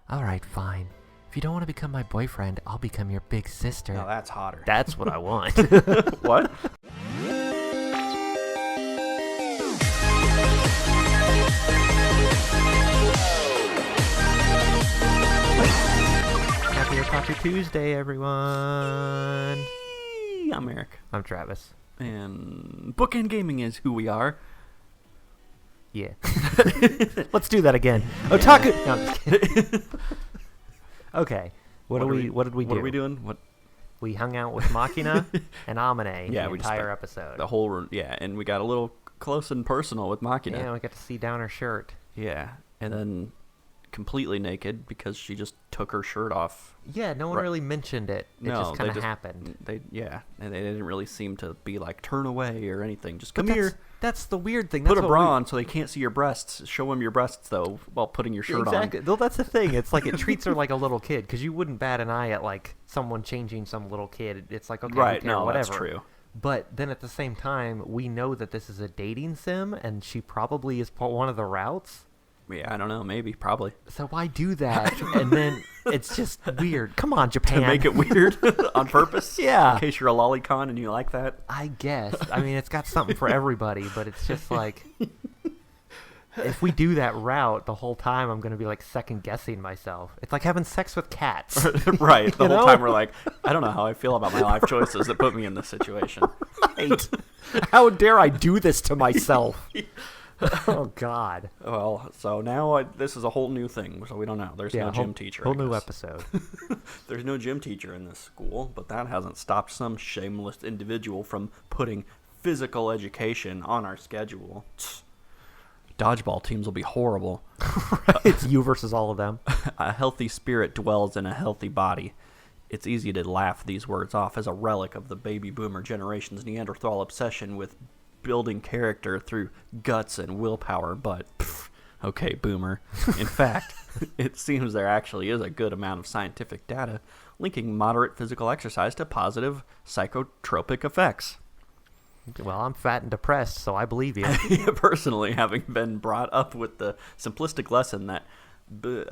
All right, fine. If you don't want to become my boyfriend, I'll become your big sister. No, that's hotter. That's what I want. What? Happy Otaku Tuesday, everyone. I'm Eric. I'm Travis. And Bookend Gaming is who we are. Yeah. Let's do that again. Otaku. No, I'm just kidding. Okay. What did we do? What are we doing? What? We hung out with Machina and Amane the we just entire spent episode. The whole room. Yeah, and we got a little close and personal with Machina. Yeah, we got to see down her shirt. Yeah, and then completely naked because she just took her shirt off. Yeah, no one really mentioned it. It just kind of happened. And they didn't really seem to be like turn away or anything. Just come here. That's the weird thing. Put a bra on so they can't see your breasts. Show them your breasts though while putting your shirt on. Exactly. Well, that's the thing. It's like it treats her like a little kid because you wouldn't bat an eye at like someone changing some little kid. It's like okay, right? No, whatever. That's true. But then at the same time, we know that this is a dating sim, and she probably is one of the routes. Yeah, I don't know. Maybe, probably. So why do that? And then it's just weird. Come on, Japan. To make it weird on purpose? Yeah. In case you're a lolicon and you like that? I guess. I mean, it's got something for everybody, but it's just like... if we do that route the whole time, I'm going to be like second-guessing myself. It's like having sex with cats. Right. The whole time we're like, I don't know how I feel about my life choices that put me in this situation. Right. How dare I do this to myself? Oh, God. Well, so now this is a whole new thing, so we don't know. There's no gym teacher. Whole new episode. There's no gym teacher in this school, but that hasn't stopped some shameless individual from putting physical education on our schedule. Dodgeball teams will be horrible. It's you versus all of them. A healthy spirit dwells in a healthy body. It's easy to laugh these words off as a relic of the baby boomer generation's Neanderthal obsession with building character through guts and willpower, but okay, boomer. In fact, it seems there actually is a good amount of scientific data linking moderate physical exercise to positive psychotropic effects. Well, I'm fat and depressed, so I believe you. Personally, having been brought up with the simplistic lesson that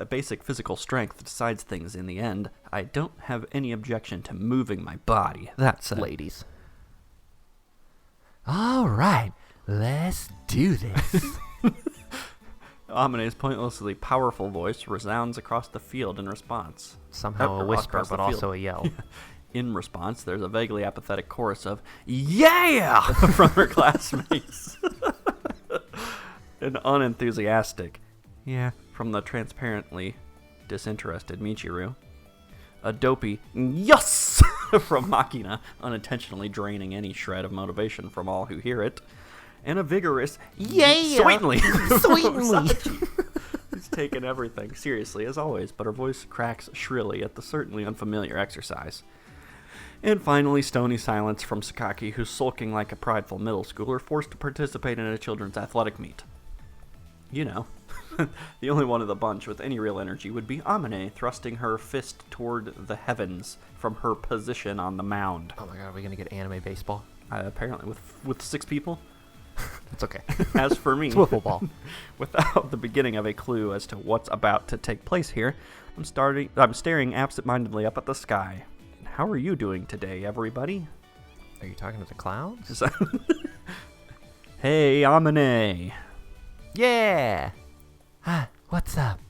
basic physical strength decides things in the end, I don't have any objection to moving my body. That's ladies. All right, let's do this. Amane's pointlessly powerful voice resounds across the field in response. Somehow a whisper, but also a yell. In response, there's a vaguely apathetic chorus of, "Yeah!" from her classmates. An unenthusiastic, "Yeah," from the transparently disinterested Michiru. A dopey, "Yes!" from Machina, unintentionally draining any shred of motivation from all who hear it. And a vigorous, "Yeah! Sweetly!" Sweetly! He's taken everything seriously, as always, but her voice cracks shrilly at the certainly unfamiliar exercise. And finally, stony silence from Sakaki, who's sulking like a prideful middle schooler forced to participate in a children's athletic meet. You know, the only one of the bunch with any real energy would be Amane, thrusting her fist toward the heavens from her position on the mound. Oh my god, are we going to get anime baseball? Apparently, with 6 people. It's okay. As for me, it's wiffle ball. Without the beginning of a clue as to what's about to take place here, I'm staring absent-mindedly up at the sky. How are you doing today, everybody? Are you talking to the clouds? Hey, Amane. Yeah! Ah, what's up?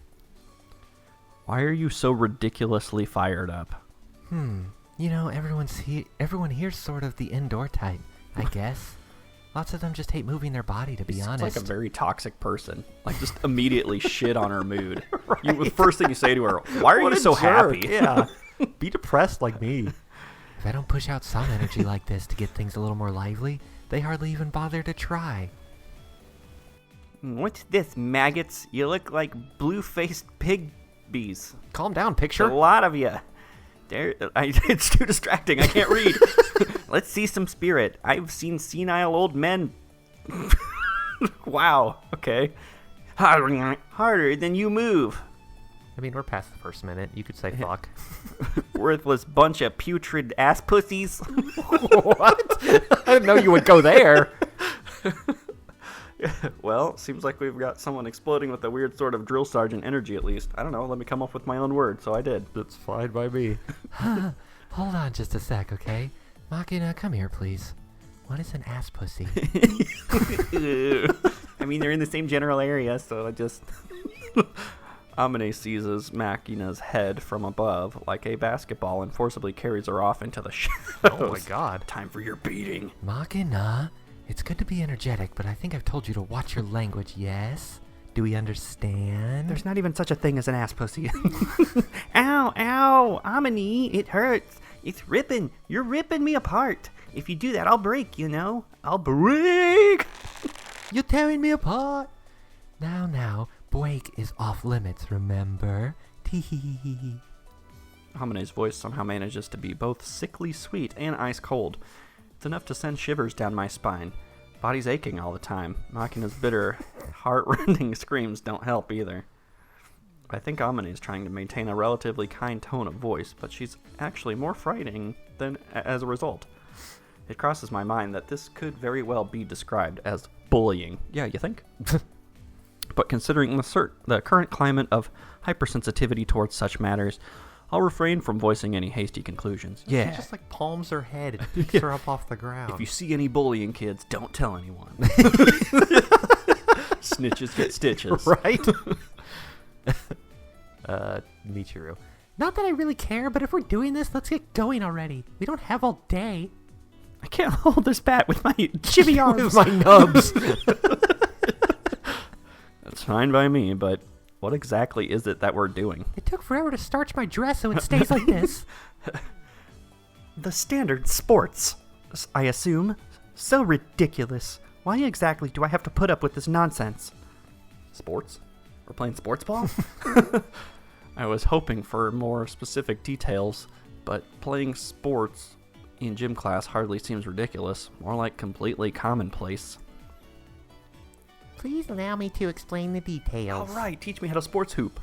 Why are you so ridiculously fired up? You know, everyone here's sort of the indoor type, I guess. Lots of them just hate moving their body, to be honest. It's like a very toxic person. Like, just immediately shit on her mood. Right. The first thing you say to her, why are you so happy? Yeah. Be depressed like me. If I don't push out some energy like this to get things a little more lively, they hardly even bother to try. What's this, maggots? You look like blue-faced pig bees. Calm down, picture. A lot of you. It's too distracting. I can't read. Let's see some spirit. I've seen senile old men. Wow. Okay. Harder than you move. I mean, we're past the first minute. You could say fuck. Worthless bunch of putrid ass pussies. What? I didn't know you would go there. Well, seems like we've got someone exploding with a weird sort of drill sergeant energy at least. I don't know, let me come up with my own word, so I did. That's fine by me. Hold on just a sec, okay? Machina, come here, please. What is an ass pussy? I mean, they're in the same general area, so I just... Amane seizes Machina's head from above like a basketball and forcibly carries her off into the shadows. Oh my god. Time for your beating. Machina, it's good to be energetic, but I think I've told you to watch your language, yes? Do we understand? There's not even such a thing as an ass pussy. Ow, ow, Amane, it hurts. It's ripping. You're ripping me apart. If you do that, I'll break, you know? I'll break! You're tearing me apart. Now, break is off limits, remember? Tee-hee-hee-hee. Hamane's voice somehow manages to be both sickly sweet and ice cold. It's enough to send shivers down my spine. Body's aching all the time. Machina's bitter, heart-rending screams don't help either. I think Amane is trying to maintain a relatively kind tone of voice, but she's actually more frightening than as a result. It crosses my mind that this could very well be described as bullying. Yeah, you think? But considering the current climate of hypersensitivity towards such matters, I'll refrain from voicing any hasty conclusions. Yeah. He just like palms her head and picks her up off the ground. If you see any bullying kids, don't tell anyone. Snitches get stitches. Right? Michiru. Not that I really care, but if we're doing this, let's get going already. We don't have all day. I can't hold this bat with my chibi arms. With my nubs. That's fine by me, but what exactly is it that we're doing? It took forever to starch my dress so it stays like this. The standard sports, I assume. So ridiculous. Why exactly do I have to put up with this nonsense? Sports? We're playing sports ball? I was hoping for more specific details, but playing sports in gym class hardly seems ridiculous. More like completely commonplace. Please allow me to explain the details. All right, teach me how to sports hoop.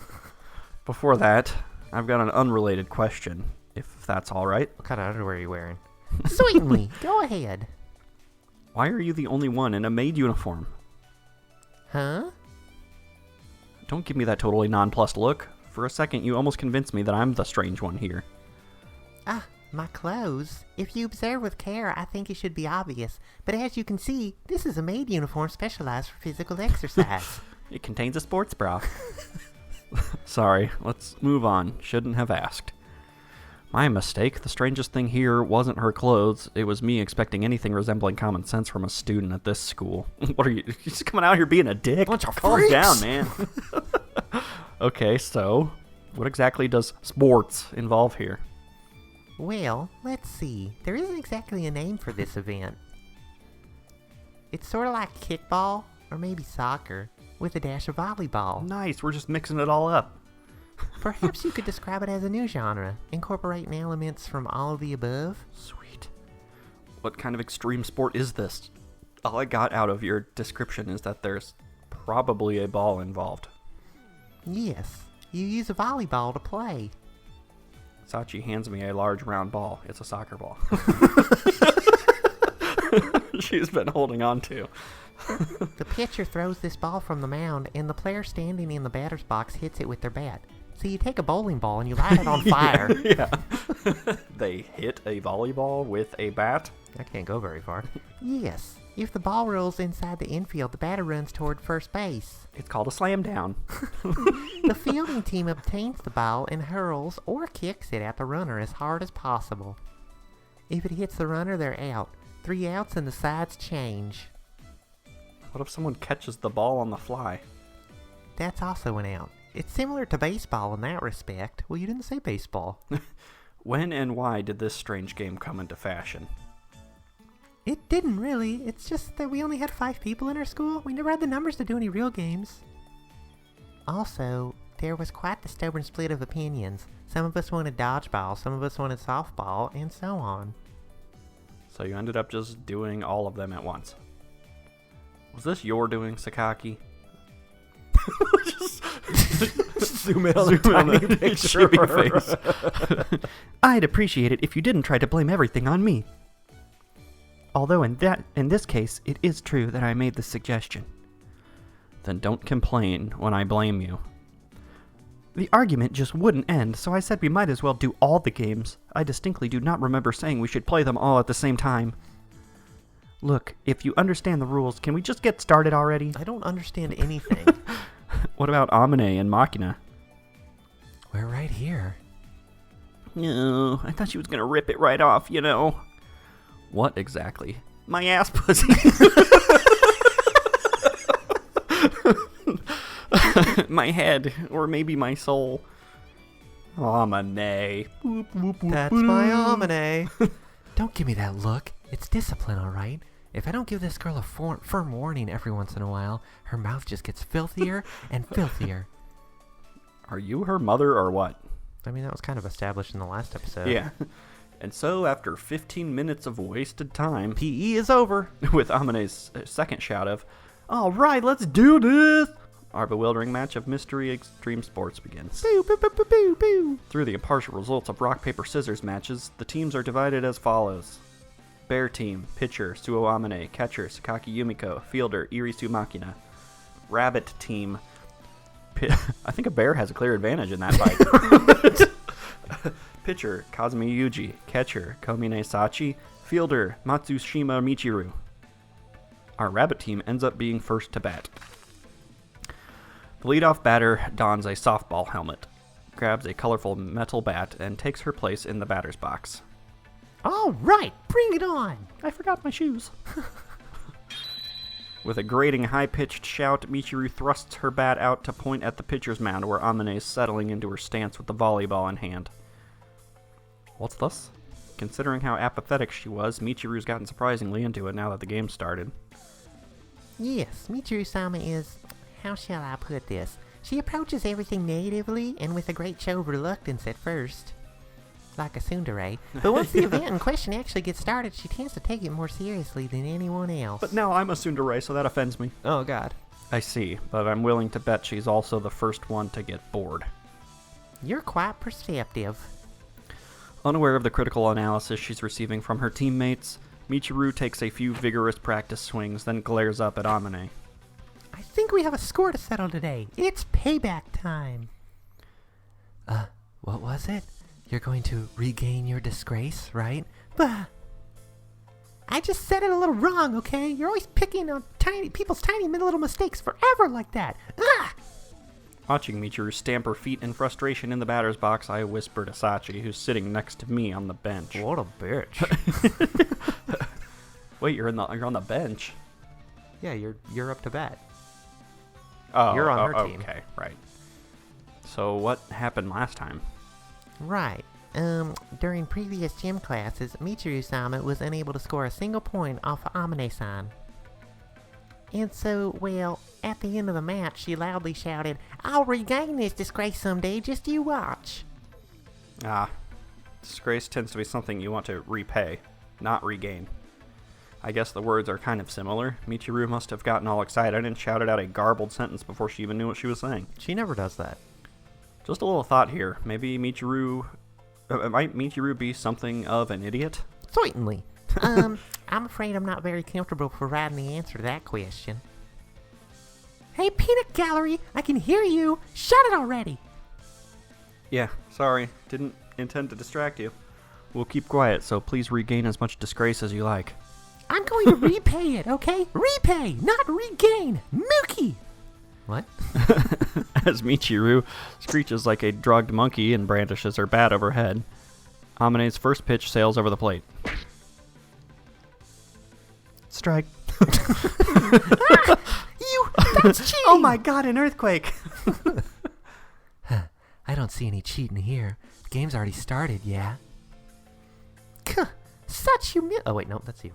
Before that, I've got an unrelated question, if that's all right. What kind of underwear are you wearing? Certainly. Go ahead. Why are you the only one in a maid uniform? Huh? Don't give me that totally nonplussed look. For a second, you almost convinced me that I'm the strange one here. Ah, my clothes. If you observe with care, I think it should be obvious. But as you can see, this is a maid uniform specialized for physical exercise. It contains a sports bra. Sorry, let's move on. Shouldn't have asked. My mistake. The strangest thing here wasn't her clothes. It was me expecting anything resembling common sense from a student at this school. What are you just coming out here being a dick? Bunch of Calm freaks. down, man. Okay, so what exactly does sports involve here? Well, let's see. There isn't exactly a name for this event. It's sort of like kickball, or maybe soccer, with a dash of volleyball. Nice, we're just mixing it all up. Perhaps you could describe it as a new genre, incorporating elements from all of the above. Sweet. What kind of extreme sport is this? All I got out of your description is that there's probably a ball involved. Yes, you use a volleyball to play. Sachi hands me a large round ball. It's a soccer ball. She's been holding on to. The pitcher throws this ball from the mound, and the player standing in the batter's box hits it with their bat. So you take a bowling ball and you light it on fire. Yeah. They hit a volleyball with a bat? That can't go very far. Yes. If the ball rolls inside the infield, the batter runs toward first base. It's called a slam down. The fielding team obtains the ball and hurls or kicks it at the runner as hard as possible. If it hits the runner, they're out. 3 outs and the sides change. What if someone catches the ball on the fly? That's also an out. It's similar to baseball in that respect. Well, you didn't say baseball. When and why did this strange game come into fashion? It didn't really. It's just that we only had 5 people in our school. We never had the numbers to do any real games. Also, there was quite the stubborn split of opinions. Some of us wanted dodgeball, some of us wanted softball, and so on. So you ended up just doing all of them at once. Was this your doing, Sakaki? Just zoom in on the tiny picture. Face. I'd appreciate it if you didn't try to blame everything on me. Although in this case, it is true that I made the suggestion. Then don't complain when I blame you. The argument just wouldn't end, so I said we might as well do all the games. I distinctly do not remember saying we should play them all at the same time. Look, if you understand the rules, can we just get started already? I don't understand anything. What about Amane and Machina? We're right here. No, I thought she was gonna rip it right off, you know. What exactly? My ass pussy. My head, or maybe my soul. Amane. That's my Amane. Don't give me that look. It's discipline, all right? If I don't give this girl a firm warning every once in a while, her mouth just gets filthier and filthier. Are you her mother or what? I mean, that was kind of established in the last episode. Yeah. And so, after 15 minutes of wasted time, PE is over. With Amane's second shout of, "All right, let's do this!" Our bewildering match of Mystery Extreme Sports begins. Boo, boo, boo, boo, boo, boo. Through the impartial results of rock, paper, scissors matches, the teams are divided as follows. Bear team, pitcher, Suo Amane, catcher, Sakaki Yumiko, fielder, Irisu Machina. Rabbit team, I think a bear has a clear advantage in that fight. Pitcher, Kazumi Yuuji, catcher, Komine Sachi, fielder, Matsushima Michiru. Our rabbit team ends up being first to bat. The leadoff batter dons a softball helmet, grabs a colorful metal bat, and takes her place in the batter's box. All right, bring it on. I forgot my shoes. With a grating, high-pitched shout, Michiru thrusts her bat out to point at the pitcher's mound where Amane is settling into her stance with the volleyball in hand. What's this? Considering how apathetic she was, Michiru's gotten surprisingly into it now that the game started. Yes, Michiru-sama is... How shall I put this? She approaches everything natively and with a great show of reluctance at first. Like a tsundere. But once the event in question actually gets started, she tends to take it more seriously than anyone else. But now I'm a tsundere, so that offends me. Oh, God. I see, but I'm willing to bet she's also the first one to get bored. You're quite perceptive. Unaware of the critical analysis she's receiving from her teammates, Michiru takes a few vigorous practice swings, then glares up at Amane. I think we have a score to settle today. It's payback time. What was it? You're going to regain your disgrace, right? Bah! I just said it a little wrong, okay? You're always picking on people's tiny little mistakes forever like that. Ah! Watching Michiru stamp her feet in frustration in the batter's box, I whisper to Sachi, who's sitting next to me on the bench. What a bitch. Wait, you're on the bench? Yeah, you're up to bat. Oh, You're on her team. Okay, right. So what happened last time? Right. During previous gym classes, Michiru-sama was unable to score a single point off of Amane-san. And so, well, at the end of the match, she loudly shouted, "I'll regain this disgrace someday, just you watch." Disgrace tends to be something you want to repay, not regain. I guess the words are kind of similar. Michiru must have gotten all excited and shouted out a garbled sentence before she even knew what she was saying. She never does that. Just a little thought here. Maybe Might Michiru be something of an idiot? Certainly. I'm afraid I'm not very comfortable providing the answer to that question. Hey, Peanut Gallery, I can hear you. Shut it already. Yeah, sorry. Didn't intend to distract you. We'll keep quiet, so please regain as much disgrace as you like. I'm going to repay it, okay? Repay, not regain. Mookie! What? As Michiru screeches like a drugged monkey and brandishes her bat overhead, Amane's first pitch sails over the plate. Strike. That's cheating! Oh my god, an earthquake! I don't see any cheating here. The game's already started, yeah? Such Oh, wait, no, that's you.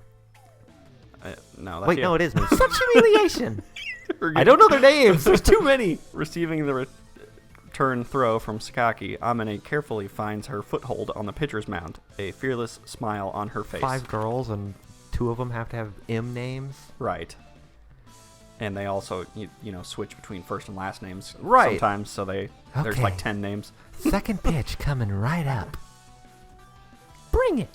No, that's Wait, you. no, it is me. Such humiliation! I don't know their names. There's too many. Receiving the return throw from Sakaki, Amane carefully finds her foothold on the pitcher's mound, a fearless smile on her face. 5 girls and 2 of them have to have M names. Right. And they also, switch between first and last names Right. sometimes, so there's like 10 names. Second pitch coming right up. Bring it!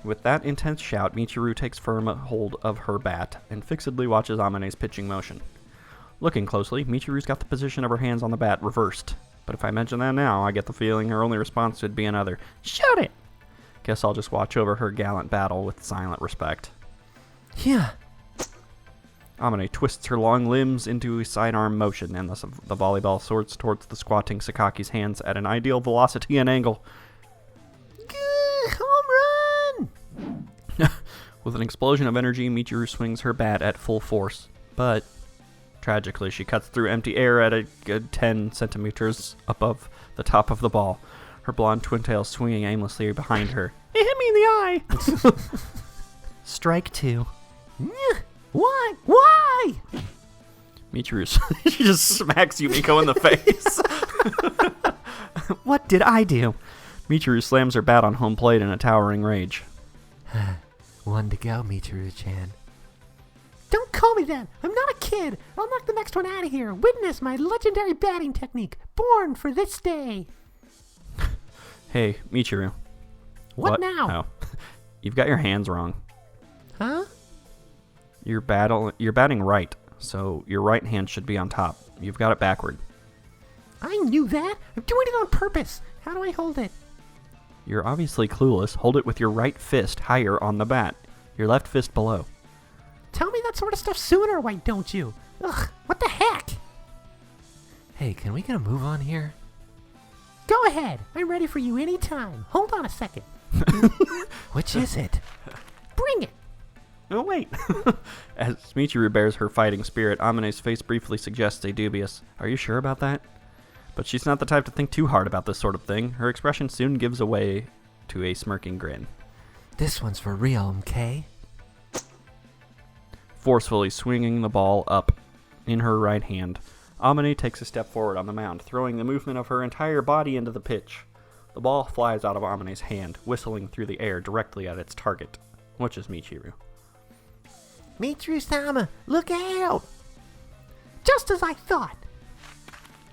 With that intense shout, Michiru takes firm hold of her bat and fixedly watches Amane's pitching motion. Looking closely, Michiru's got the position of her hands on the bat reversed. But if I mention that now, I get the feeling her only response would be another, "Shoot it!" Guess I'll just watch over her gallant battle with silent respect. Yeah. Amane twists her long limbs into a sidearm motion, and the volleyball soars towards the squatting Sakaki's hands at an ideal velocity and angle. Home run! With an explosion of energy, Michiru swings her bat at full force. But, tragically, she cuts through empty air at a good 10 centimeters above the top of the ball, her blonde twin tail swinging aimlessly behind her. It hit me in the eye! Strike 2. Why? Why? Michiru, she just smacks Yumiko in the face. What did I do? Michiru slams her bat on home plate in a towering rage. One to go, Michiru-chan. Don't call me that. I'm not a kid. I'll knock the next one out of here. Witness my legendary batting technique, born for this day. Hey, Michiru. What now? Oh. You've got your hands wrong. Huh? You're batting right, so your right hand should be on top. You've got it backward. I knew that. I'm doing it on purpose. How do I hold it? You're obviously clueless. Hold it with your right fist higher on the bat. Your left fist below. Tell me that sort of stuff sooner, why don't you? Ugh, what the heck? Hey, can we get a move on here? Go ahead. I'm ready for you anytime. Hold on a second. Which is it? Bring it. Oh, wait. As Michiru bears her fighting spirit, Amane's face briefly suggests a dubious, "Are you sure about that?" But she's not the type to think too hard about this sort of thing. Her expression soon gives way to a smirking grin. This one's for real, MK. Forcefully swinging the ball up in her right hand, Amane takes a step forward on the mound, throwing the movement of her entire body into the pitch. The ball flies out of Amane's hand, whistling through the air directly at its target, which is Michiru. Michiru-sama, look out! Just as I thought.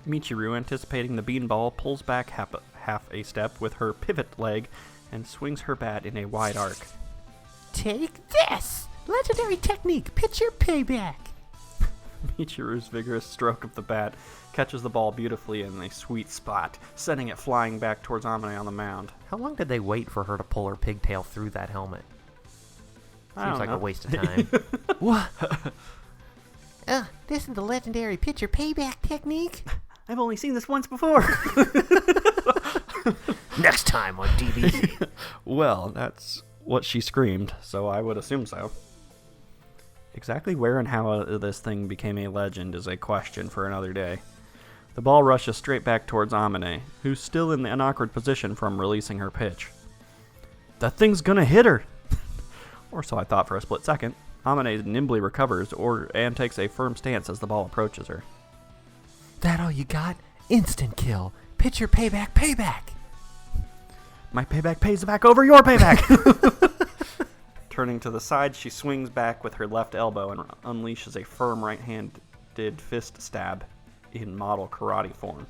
Michiru, anticipating the beanball, pulls back half a step with her pivot leg and swings her bat in a wide arc. Take this! Legendary technique, pitcher payback. Michiru's vigorous stroke of the bat catches the ball beautifully in a sweet spot, sending it flying back towards Amane on the mound. How long did they wait for her to pull her pigtail through that helmet? Seems like know. a waste of time. What? This is the legendary pitcher payback technique? I've only seen this once before. Next time on DVD. Well, that's what she screamed, so I would assume so. Exactly where and how this thing became a legend is a question for another day. The ball rushes straight back towards Amane, who's still in an awkward position from releasing her pitch. That thing's gonna hit her! Or so I thought for a split second. Amane nimbly recovers and takes a firm stance as the ball approaches her. That all you got? Instant kill. Pitcher payback payback. My payback pays back over your payback! Turning to the side, she swings back with her left elbow and unleashes a firm right-handed fist stab in model karate form.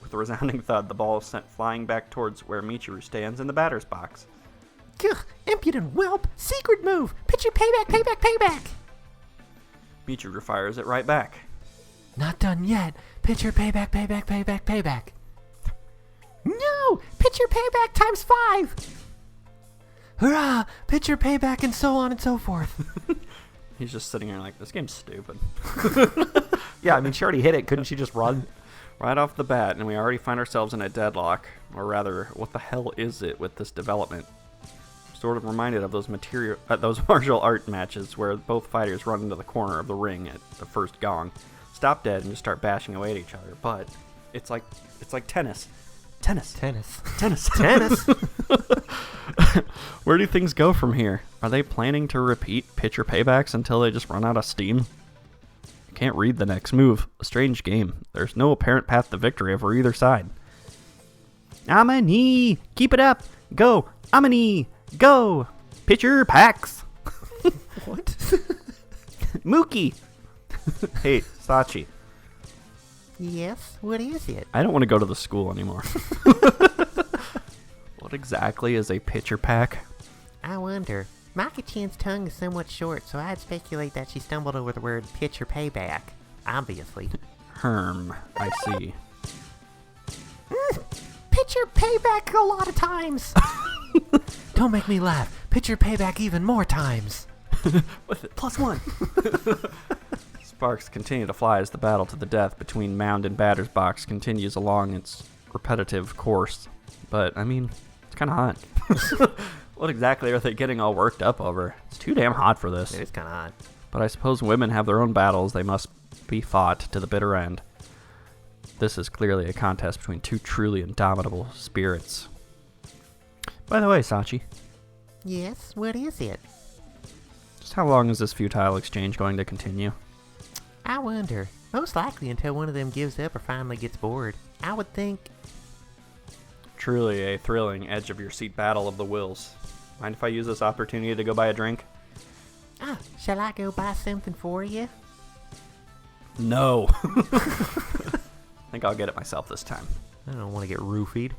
With a resounding thud, the ball is sent flying back towards where Michiru stands in the batter's box. Gah, impudent whelp! Secret move! Pitcher payback payback payback! Michiru fires it right back. Not done yet. Pitcher payback payback payback payback. No! Pitcher payback times 5! Hurrah! Pitcher payback and so on and so forth. He's just sitting there like, this game's stupid. Yeah, I mean, she already hit it. Couldn't she just run? Right off the bat, and we already find ourselves in a deadlock. Or rather, what the hell is it with this development? Sort of reminded of those martial art matches where both fighters run into the corner of the ring at the first gong, stop dead, and just start bashing away at each other. But it's like tennis. Tennis. Where do things go from here? Are they planning to repeat pitcher paybacks until they just run out of steam? I can't read the next move. A strange game. There's no apparent path to victory over either side. Amane! Keep it up! Go! Amane! Go! Pitcher packs! What? Mookie! Hey, Sachi. Yes? What is it? I don't want to go to the school anymore. What exactly is a pitcher pack? I wonder. Maki-chan's tongue is somewhat short, so I'd speculate that she stumbled over the word pitch or payback. Obviously. I see. Pitch or payback a lot of times. Don't make me laugh. Pitch or payback even more times. With it, +1. Sparks continue to fly as the battle to the death between Mound and Batter's Box continues along its repetitive course. But, I mean, it's kind of hot. What exactly are they getting all worked up over? It's too damn hot for this. It is kind of hot. But I suppose women have their own battles. They must be fought to the bitter end. This is clearly a contest between two truly indomitable spirits. By the way, Sachi. Yes, what is it? Just how long is this futile exchange going to continue? I wonder. Most likely until one of them gives up or finally gets bored. I would think... Truly a thrilling edge-of-your-seat battle of the wills. Mind if I use this opportunity to go buy a drink? Shall I go buy something for you? No. I think I'll get it myself this time. I don't want to get roofied.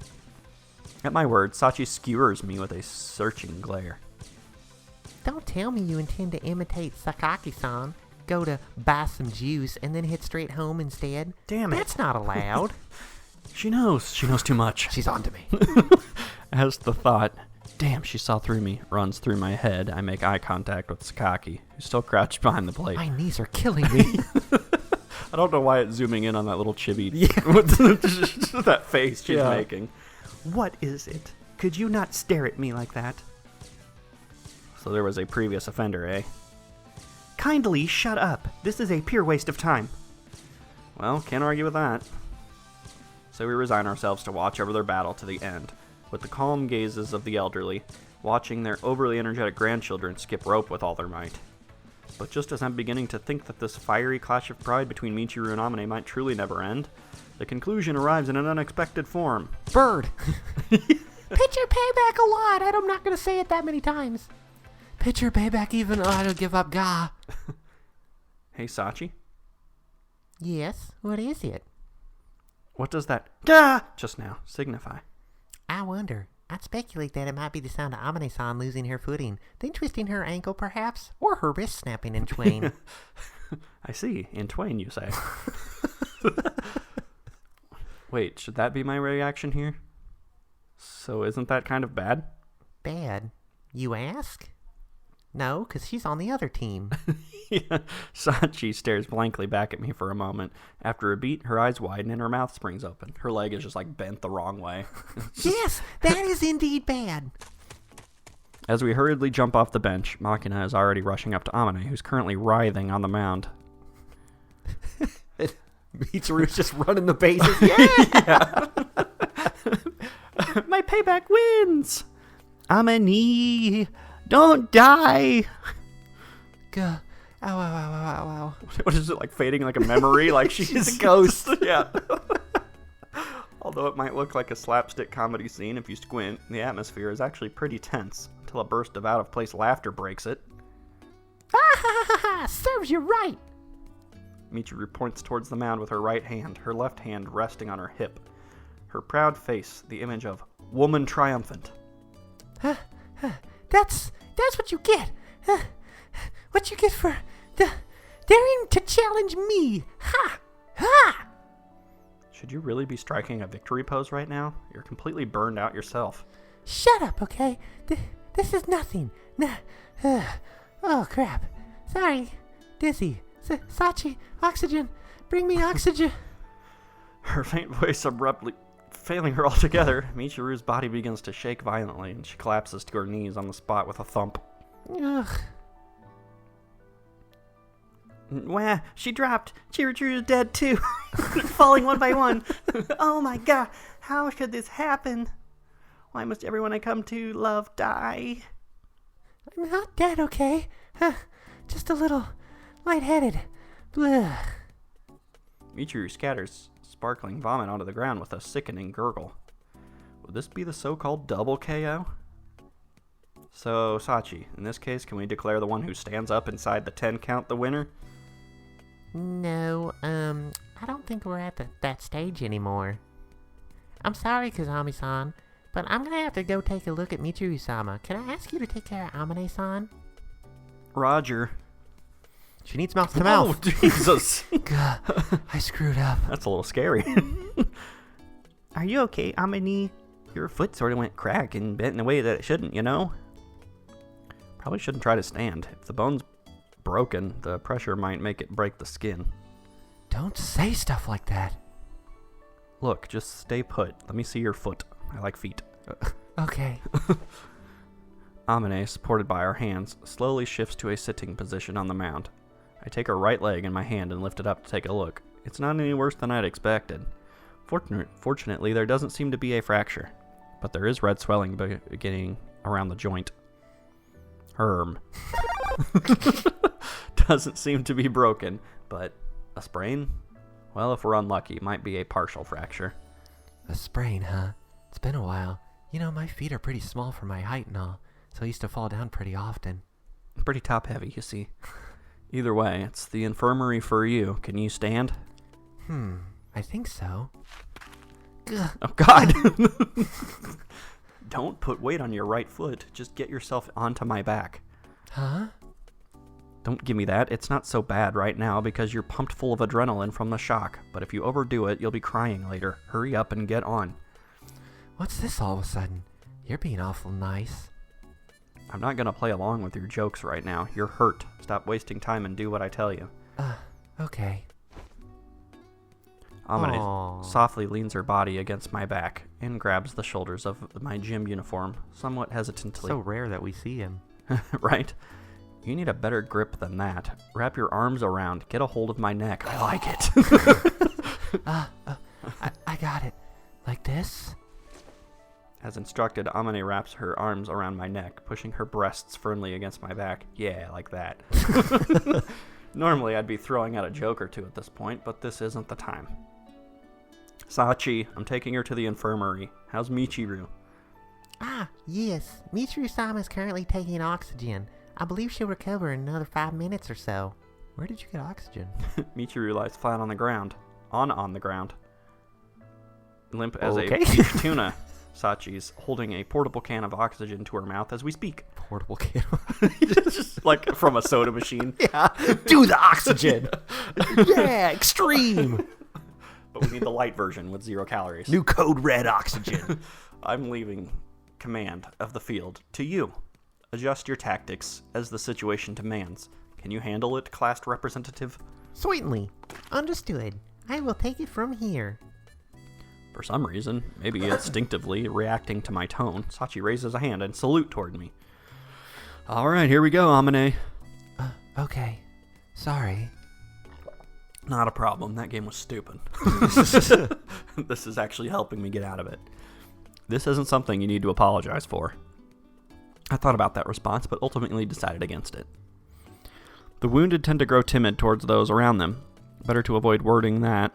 At my word, Sachi skewers me with a searching glare. Don't tell me you intend to imitate Sakaki-san, go to buy some juice, and then head straight home instead? Damn it. That's not allowed. She knows. She knows too much. She's on to me. As the thought, damn, she saw through me, runs through my head, I make eye contact with Sakaki, who's still crouched behind the plate. My knees are killing me. I don't know why it's zooming in on that little chibi. With that face she's making. What is it? Could you not stare at me like that? So there was a previous offender, eh? Kindly shut up. This is a pure waste of time. Well, can't argue with that. So we resign ourselves to watch over their battle to the end, with the calm gazes of the elderly, watching their overly energetic grandchildren skip rope with all their might. But just as I'm beginning to think that this fiery clash of pride between Michiru and Amane might truly never end, the conclusion arrives in an unexpected form. Bird. Pitcher payback a lot. I'm not going to say it that many times. Pitcher payback even. I don't give up. Gah. Hey, Sachi? Yes, what is it? What does that gah just now signify? I wonder. I'd speculate that it might be the sound of Amane-san losing her footing, then twisting her ankle perhaps, or her wrist snapping in twain. I see. In twain, you say. Wait, should that be my reaction here? So isn't that kind of bad? Bad? You ask? No, because she's on the other team. Yeah. Sachi stares blankly back at me for a moment. After a beat, her eyes widen and her mouth springs open. Her leg is just like bent the wrong way. Yes, that is indeed bad. As we hurriedly jump off the bench, Makina is already rushing up to Amane, who's currently writhing on the mound. Michiru's just running the bases. Yeah! My payback wins! Amane, don't die! Gah. Ow, ow, ow, ow, ow, ow. What is it, like fading like a memory? Like she's a ghost. Yeah. Although it might look like a slapstick comedy scene if you squint, the atmosphere is actually pretty tense, until a burst of out-of-place laughter breaks it. Ah ha ha ha! Serves you right! Michiru points towards the mound with her right hand, her left hand resting on her hip. Her proud face, the image of woman triumphant. That's what you get. What you get for daring to challenge me. Ha! Ha! Should you really be striking a victory pose right now? You're completely burned out yourself. Shut up, okay? This is nothing. Oh, crap. Sorry. Dizzy. Sachi, oxygen. Bring me oxygen. Her faint voice abruptly failing her altogether, Michiru's body begins to shake violently, and she collapses to her knees on the spot with a thump. Ugh. Wah, she dropped. Chiru's dead too. Falling one by one. Oh my god, how should this happen? Why must everyone I come to love die? I'm not dead, okay? Just a little lightheaded. Blah. Michiru scatters sparkling vomit onto the ground with a sickening gurgle. Would this be the so-called double KO? So, Sachi, in this case, can we declare the one who stands up inside the 10 count the winner? No, I don't think we're at that stage anymore. I'm sorry, Kazami-san. But I'm gonna have to go take a look at Michiru-sama. Can I ask you to take care of Amane-san? Roger. She needs mouth to mouth. Oh, Jesus. Gah, I screwed up. That's a little scary. Are you okay, Amane? Your foot sort of went crack and bent in a way that it shouldn't, you know? Probably shouldn't try to stand. If the bone's broken, the pressure might make it break the skin. Don't say stuff like that. Look, just stay put. Let me see your foot. I like feet. Okay. Amane, supported by our hands, slowly shifts to a sitting position on the mound. I take her right leg in my hand and lift it up to take a look. It's not any worse than I'd expected. Fortunately, there doesn't seem to be a fracture, but there is red swelling beginning around the joint. Doesn't seem to be broken, but a sprain? Well, if we're unlucky, it might be a partial fracture. A sprain, huh? It's been a while. You know, my feet are pretty small for my height and all, so I used to fall down pretty often. Pretty top-heavy, you see. Either way, it's the infirmary for you. Can you stand? I think so. Oh, God! Don't put weight on your right foot. Just get yourself onto my back. Huh? Don't give me that. It's not so bad right now because you're pumped full of adrenaline from the shock. But if you overdo it, you'll be crying later. Hurry up and get on. What's this all of a sudden? You're being awful nice. I'm not going to play along with your jokes right now. You're hurt. Stop wasting time and do what I tell you. Okay. Amane softly leans her body against my back and grabs the shoulders of my gym uniform, somewhat hesitantly. So rare that we see him. Right? You need a better grip than that. Wrap your arms around. Get a hold of my neck. I like it. I got it. Like this? As instructed, Amane wraps her arms around my neck, pushing her breasts firmly against my back. Yeah, like that. Normally, I'd be throwing out a joke or two at this point, but this isn't the time. Sachi, I'm taking her to the infirmary. How's Michiru? Yes. Michiru-sama is currently taking oxygen. I believe she'll recover in another 5 minutes or so. Where did you get oxygen? Michiru lies flat on the ground. On the ground. Limp as a Okay. peach tuna. Sachi's holding a portable can of oxygen to her mouth as we speak. Portable can. Just like from a soda machine. Yeah. Do the oxygen. Yeah, extreme. But we need the light version with 0 calories. New code red oxygen. I'm leaving command of the field to you. Adjust your tactics as the situation demands. Can you handle it, class representative? Certainly. Understood. I will take it from here. For some reason, maybe instinctively reacting to my tone, Sachi raises a hand and salute toward me. All right, here we go, Amane. Okay. Sorry. Not a problem. That game was stupid. This is actually helping me get out of it. This isn't something you need to apologize for. I thought about that response, but ultimately decided against it. The wounded tend to grow timid towards those around them. Better to avoid wording that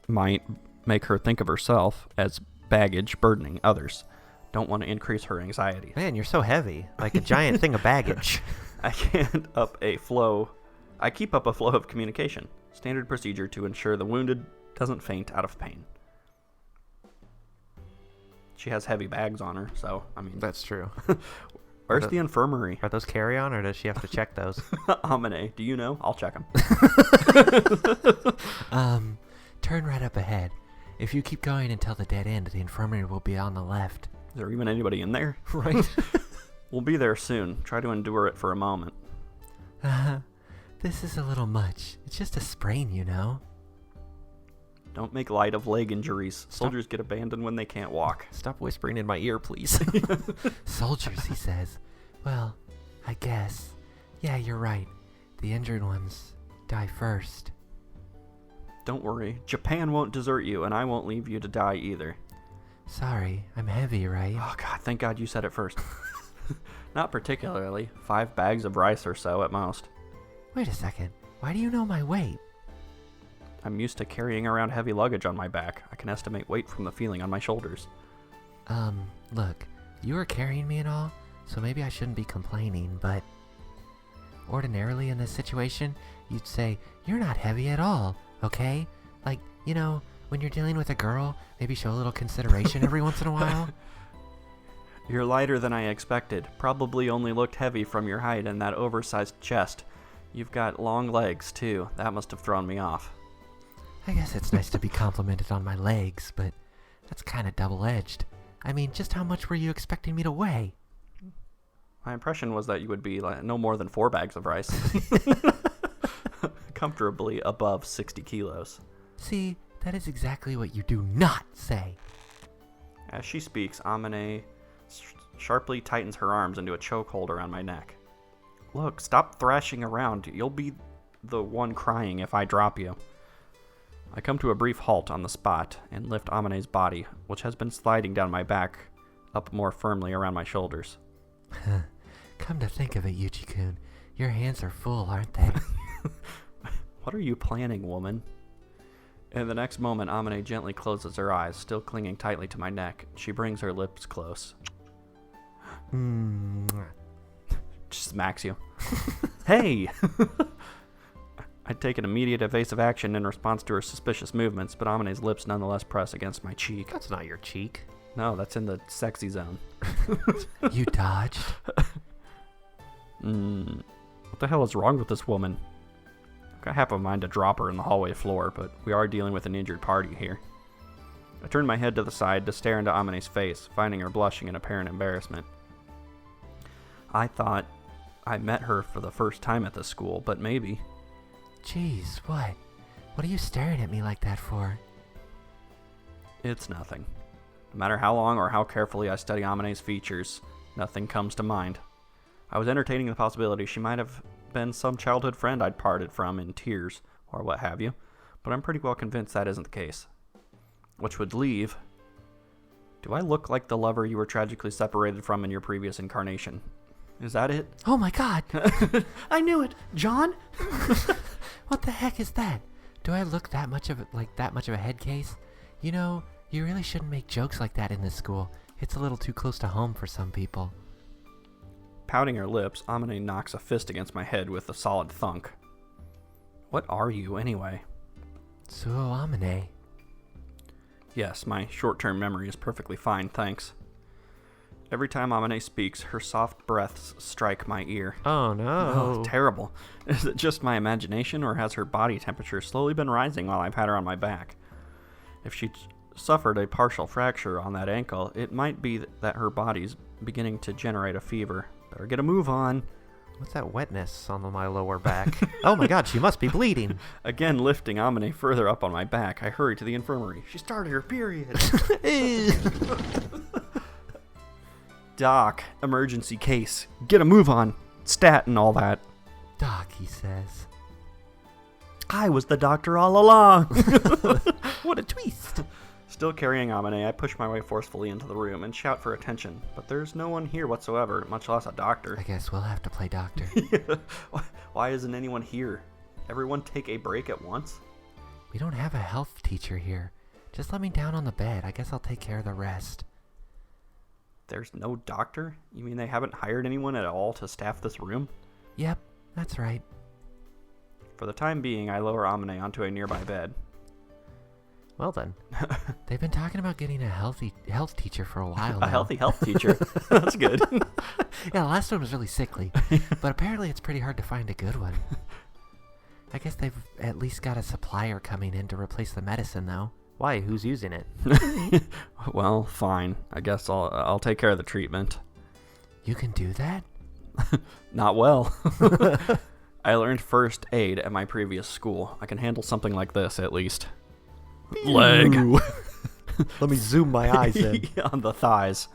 might make her think of herself as baggage burdening others. Don't want to increase her anxiety. Man, you're so heavy. Like a giant thing of baggage. I keep up a flow of communication. Standard procedure to ensure the wounded doesn't faint out of pain. She has heavy bags on her, so, I mean... That's true. Where's the infirmary? Are those carry-on, or does she have to check those? Amane, do you know? I'll check them. Turn right up ahead. If you keep going until the dead end, the infirmary will be on the left. Is there even anybody in there? Right? We'll be there soon. Try to endure it for a moment. This is a little much. It's just a sprain, you know? Don't make light of leg injuries. Soldiers get abandoned when they can't walk. Stop whispering in my ear, please. Soldiers, he says. Well, I guess. Yeah, you're right. The injured ones die first. Don't worry. Japan won't desert you, and I won't leave you to die either. Sorry, I'm heavy, right? Oh, God, thank God you said it first. Not particularly. 5 bags of rice or so at most. Wait a second. Why do you know my weight? I'm used to carrying around heavy luggage on my back. I can estimate weight from the feeling on my shoulders. Look, you were carrying me and all, so maybe I shouldn't be complaining, but ordinarily in this situation, you'd say, you're not heavy at all, okay? Like, you know, when you're dealing with a girl, maybe show a little consideration every once in a while. You're lighter than I expected. Probably only looked heavy from your height and that oversized chest. You've got long legs, too. That must have thrown me off. I guess it's nice to be complimented on my legs, but that's kind of double-edged. I mean, just how much were you expecting me to weigh? My impression was that you would be no more than 4 bags of rice. Comfortably above 60 kilos. See, that is exactly what you do not say. As she speaks, Amane sharply tightens her arms into a chokehold around my neck. Look, stop thrashing around. You'll be the one crying if I drop you. I come to a brief halt on the spot and lift Amane's body, which has been sliding down my back, up more firmly around my shoulders. Come to think of it, Yuuji-kun, your hands are full, aren't they? What are you planning, woman? In the next moment, Amane gently closes her eyes, still clinging tightly to my neck. She brings her lips close. Just smacks you. Hey! I take an immediate evasive action in response to her suspicious movements, but Amane's lips nonetheless press against my cheek. That's not your cheek. No, that's in the sexy zone. You dodged? What the hell is wrong with this woman? I've got half a mind to drop her in the hallway floor, but we are dealing with an injured party here. I turn my head to the side to stare into Amane's face, finding her blushing in apparent embarrassment. I thought I met her for the first time at this school, but maybe. Jeez, what? What are you staring at me like that for? It's nothing. No matter how long or how carefully I study Amane's features, nothing comes to mind. I was entertaining the possibility she might have been some childhood friend I'd parted from in tears, or what have you, but I'm pretty well convinced that isn't the case. Which would leave... Do I look like the lover you were tragically separated from in your previous incarnation? Is that it? Oh my god! I knew it! John? What the heck is that? Do I look that much of a head case? You know, you really shouldn't make jokes like that in this school. It's a little too close to home for some people. Pouting her lips, Amane knocks a fist against my head with a solid thunk. What are you, anyway? So, Amane. Yes, my short-term memory is perfectly fine, thanks. Every time Amane speaks, her soft breaths strike my ear. Oh no. Oh, it's terrible. Is it just my imagination, or has her body temperature slowly been rising while I've had her on my back? If she suffered a partial fracture on that ankle, it might be that her body's beginning to generate a fever. Better get a move on. What's that wetness on my lower back? Oh my god, she must be bleeding. Again, lifting Amane further up on my back, I hurry to the infirmary. She started her period. Doc, emergency case. Get a move on. Stat and all that. Doc, he says. I was the doctor all along. What a twist. Still carrying Amane, I push my way forcefully into the room and shout for attention, but there's no one here whatsoever, much less a doctor. I guess we'll have to play doctor. Why isn't anyone here? Everyone take a break at once? We don't have a health teacher here. Just let me down on the bed. I guess I'll take care of the rest. There's no doctor? You mean they haven't hired anyone at all to staff this room? Yep, that's right. For the time being, I lower Amane onto a nearby bed. Well then. They've been talking about getting a healthy health teacher for a while now. A healthy health teacher? That's good. Yeah, the last one was really sickly, but apparently it's pretty hard to find a good one. I guess they've at least got a supplier coming in to replace the medicine, though. Why? Who's using it? Well, fine. I guess I'll take care of the treatment. You can do that? Not well. I learned first aid at my previous school. I can handle something like this, at least. Leg. Let me zoom my eyes in. On the thighs.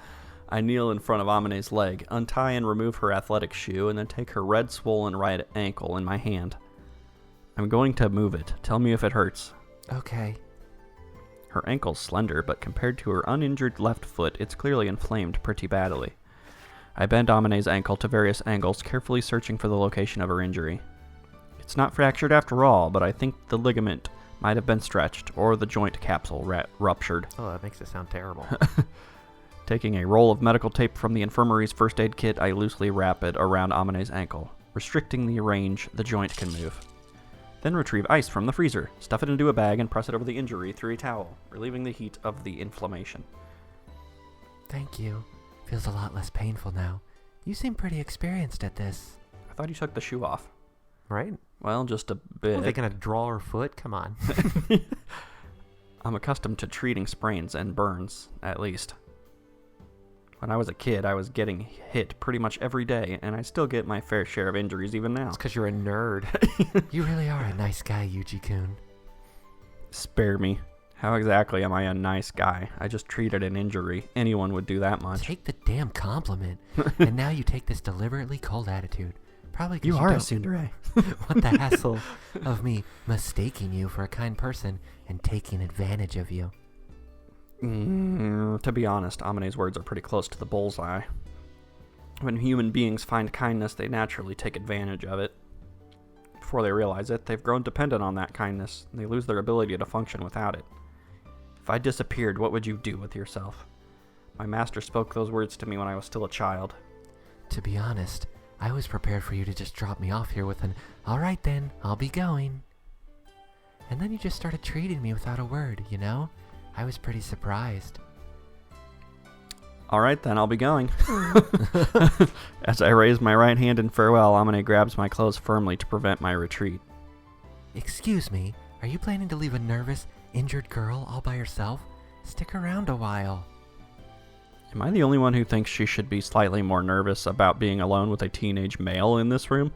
I kneel in front of Amane's leg, untie and remove her athletic shoe, and then take her red, swollen right ankle in my hand. I'm going to move it. Tell me if it hurts. Okay. Her ankle's slender, but compared to her uninjured left foot, it's clearly inflamed pretty badly. I bend Amane's ankle to various angles, carefully searching for the location of her injury. It's not fractured after all, but I think the ligament might have been stretched, or the joint capsule ruptured. Oh, that makes it sound terrible. Taking a roll of medical tape from the infirmary's first aid kit, I loosely wrap it around Amane's ankle, restricting the range the joint can move. Then retrieve ice from the freezer, stuff it into a bag, and press it over the injury through a towel, relieving the heat of the inflammation. Thank you. Feels a lot less painful now. You seem pretty experienced at this. I thought you took the shoe off. Right? Well, just a bit. Are they gonna draw her foot? Come on. I'm accustomed to treating sprains and burns, at least. When I was a kid, I was getting hit pretty much every day, and I still get my fair share of injuries even now. It's because you're a nerd. You really are a nice guy, Yuuji-kun. Spare me. How exactly am I a nice guy? I just treated an injury. Anyone would do that much. Take the damn compliment. And now you take this deliberately cold attitude. Probably because You are a don't tsundere. want the hassle of me mistaking you for a kind person and taking advantage of you. To be honest, Amane's words are pretty close to the bullseye. When human beings find kindness, they naturally take advantage of it. Before they realize it, they've grown dependent on that kindness, and they lose their ability to function without it. If I disappeared, what would you do with yourself? My master spoke those words to me when I was still a child. To be honest, I was prepared for you to just drop me off here with an, "All right then, I'll be going." And then you just started treating me without a word, you know? I was pretty surprised. All right, then, I'll be going. As I raise my right hand in farewell, Amane grabs my clothes firmly to prevent my retreat. Excuse me, are you planning to leave a nervous, injured girl all by herself? Stick around a while. Am I the only one who thinks she should be slightly more nervous about being alone with a teenage male in this room?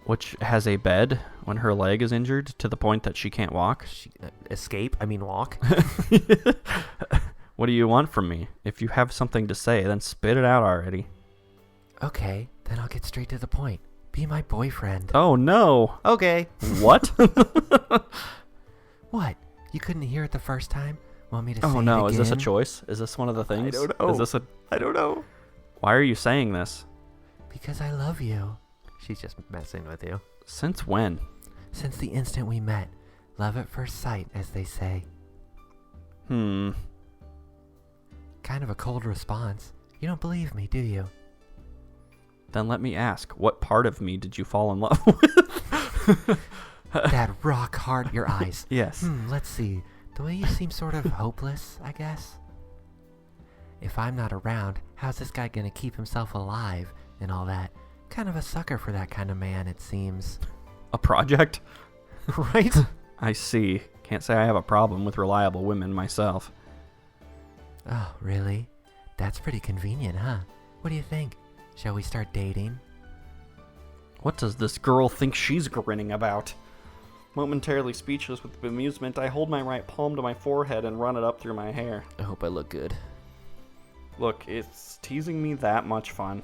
Which has a bed when her leg is injured to the point that she can't walk? Walk. What do you want from me? If you have something to say, then spit it out already. Okay, then I'll get straight to the point. Be my boyfriend. Oh, no. Okay. What? What? You couldn't hear it the first time? Want me to say Oh, it no. again? Is this a choice? Is this one of the things? I don't know. Is this a... I don't know. Why are you saying this? Because I love you. She's just messing with you. Since when? Since the instant we met. Love at first sight, as they say. Kind of a cold response. You don't believe me, do you? Then let me ask, what part of me did you fall in love with? That rock hard, your eyes. Yes. Let's see. The way you seem sort of hopeless, I guess. If I'm not around, how's this guy gonna keep himself alive and all that? Kind of a sucker for that kind of man, it seems. A project? Right? I see. Can't say I have a problem with reliable women myself. Oh, really? That's pretty convenient, huh? What do you think? Shall we start dating? What does this girl think she's grinning about? Momentarily speechless with amusement, I hold my right palm to my forehead and run it up through my hair. I hope I look good. Look, it's teasing me that much fun.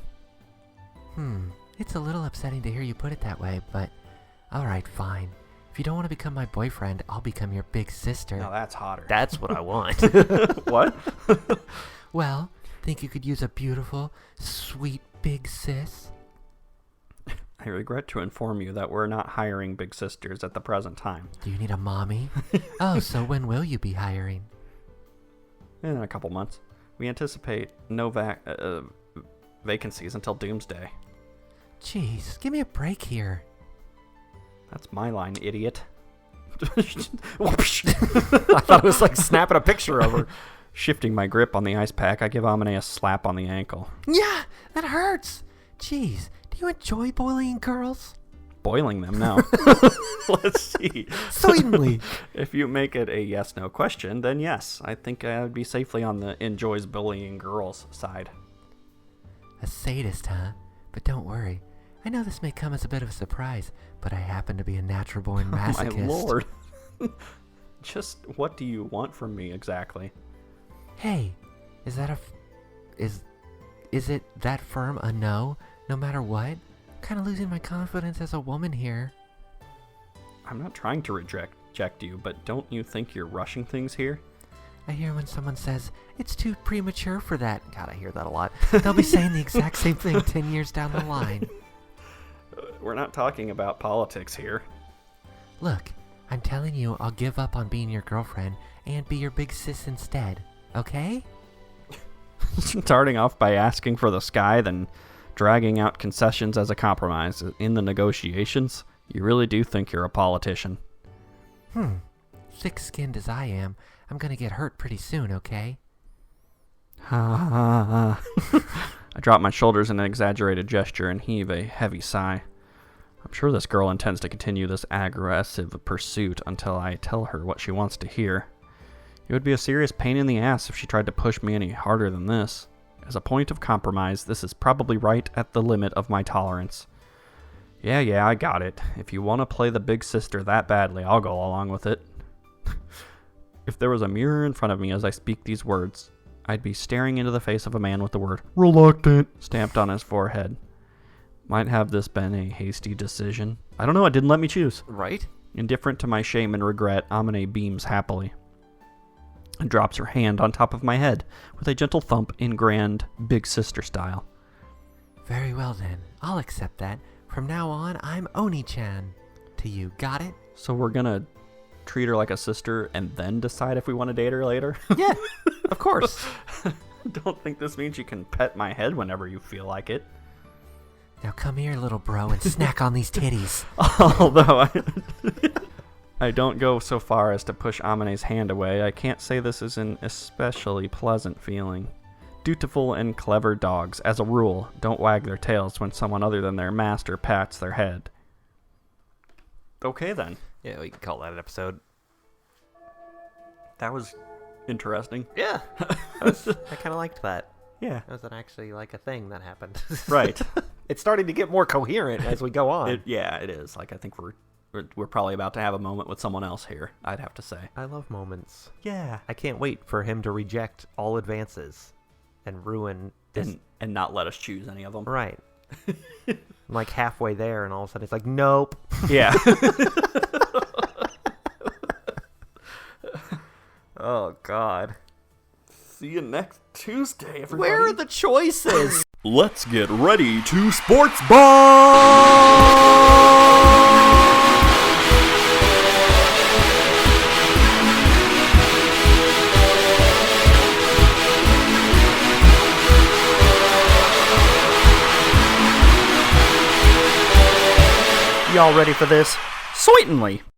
It's a little upsetting to hear you put it that way, but alright, fine. If you don't want to become my boyfriend, I'll become your big sister. Now that's hotter. That's what I want. What? Well, think you could use a beautiful, sweet big sis? I regret to inform you that we're not hiring big sisters at the present time. Do you need a mommy? Oh, so when will you be hiring? In a couple months. We anticipate no vacancies until doomsday. Jeez, give me a break here. That's my line, idiot. I thought it was like snapping a picture of her. Shifting my grip on the ice pack, I give Amane a slap on the ankle. Yeah, that hurts. Jeez, do you enjoy bullying girls? Boiling them now. Let's see. Certainly. If you make it a yes-no question, then yes. I think I would be safely on the enjoys bullying girls side. A sadist, huh? But don't worry. I know this may come as a bit of a surprise, but I happen to be a natural-born masochist. My lord. Just what do you want from me exactly? Hey, is that is it that firm a no, no matter what? Kind of losing my confidence as a woman here. I'm not trying to reject you, but don't you think you're rushing things here? I hear when someone says, it's too premature for that. God, I hear that a lot. They'll be saying the exact same thing 10 years down the line. We're not talking about politics here. Look, I'm telling you I'll give up on being your girlfriend and be your big sis instead, okay? Starting off by asking for the sky, then dragging out concessions as a compromise in the negotiations. You really do think you're a politician. Thick-skinned as I am, I'm gonna get hurt pretty soon, okay? I drop my shoulders in an exaggerated gesture and heave a heavy sigh. I'm sure this girl intends to continue this aggressive pursuit until I tell her what she wants to hear. It would be a serious pain in the ass if she tried to push me any harder than this. As a point of compromise, this is probably right at the limit of my tolerance. Yeah, I got it. If you want to play the big sister that badly, I'll go along with it. If there was a mirror in front of me as I speak these words, I'd be staring into the face of a man with the word reluctant stamped on his forehead. Might have this been a hasty decision? I don't know, it didn't let me choose. Right? Indifferent to my shame and regret, Amane beams happily and drops her hand on top of my head with a gentle thump in grand big sister style. Very well then. I'll accept that. From now on, I'm Oni-chan to you. Got it? So we're gonna treat her like a sister and then decide if we want to date her later? Yeah, of course. Don't think this means you can pet my head whenever you feel like it. Now come here, little bro, and snack on these titties. Although I don't go so far as to push Amane's hand away, I can't say this is an especially pleasant feeling. Dutiful and clever dogs, as a rule, don't wag their tails when someone other than their master pats their head. Okay then. Yeah, we can call that an episode. That was interesting. Yeah. I kind of liked that. Yeah. That wasn't actually like a thing that happened. Right. It's starting to get more coherent as we go on. It is. Like, I think we're probably about to have a moment with someone else here, I'd have to say. I love moments. Yeah. I can't wait for him to reject all advances and ruin this. And not let us choose any of them. Right. I'm like halfway there, and all of a sudden it's like, nope. Yeah. Oh, God. See you next Tuesday, everybody. Where are the choices? Let's get ready to sports ball! Y'all ready for this? Certainly.